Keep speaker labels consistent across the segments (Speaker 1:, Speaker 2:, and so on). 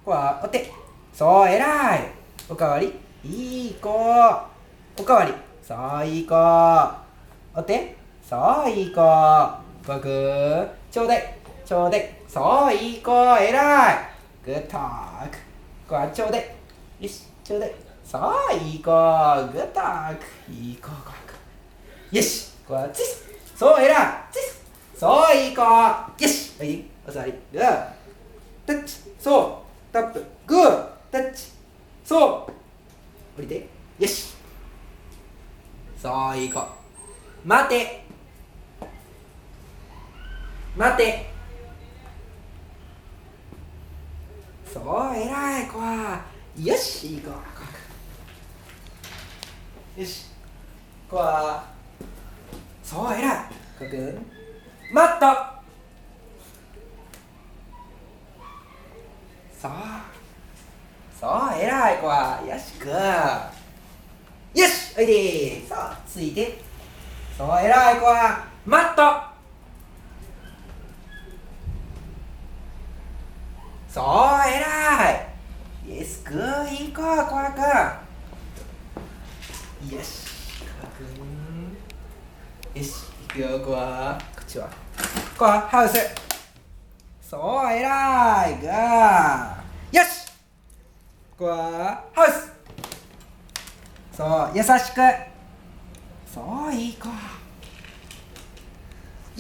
Speaker 1: こはお手。そう、偉い。おかわり。いい子。おかわり。そう、いい子。お手。そう、いい子。ごく。ちょうだい。ちょうだい。そう、いい子。偉い。グッドーク。こはちょうだい。よし、ちょうだい。そう、いい子。グッドーク。いい子。よし。こはツイス。そう、偉い。ツイス。そう、いい子。よし。はい、お座り。グー。タッチ。そう。タップ。グー。タッチ。そう。降りて。よし。そう、いい子。待て。待て。そう、偉い子は。よし、いい子。よし。子は。そう、偉い。こくん。マット。そう。そう、偉い子は。よし、グー。よし、おいで。そう、ついて。そう、偉い子は。マット。そう、偉い。イエス、グー、いい子、コアくん。よし、コアくん。よし、いくよ、コア。こっちは。コア、ハウス。そう、偉い。グー。よし、コア、ハウス。そう、優しく。そう、いい子。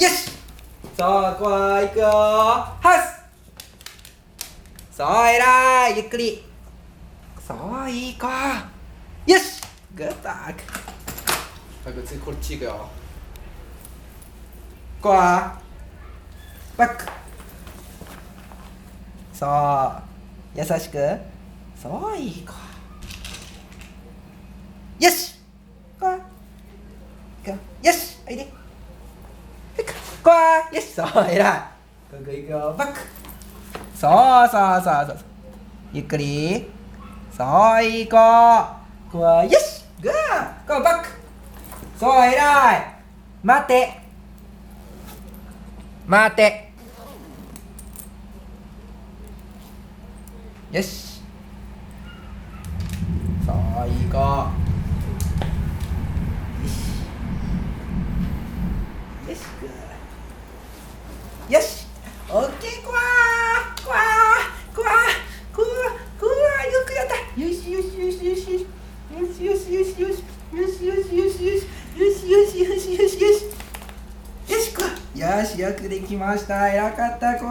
Speaker 1: よし。そう、コア、いくよ。ハウス。そう、偉い。ゆっくり。そう、いい子。よし。グッドーク。次こっち行くよ。コア。バック。そう。優しく。そう、いい子。よし。コア。行くよ。よし。おいで。コア。よし。そう、偉い。ここ行くよ。バック。そう。ゆっくり。そう、いい子。こは、よし。グー。こう、バック。そう、偉い。待て。待て。よし。そう、いい子。よし。よし、グー。よし。オッケー、こわー。こわー。よくやった。よし。よし。よし。よし、よくできました。偉かった子。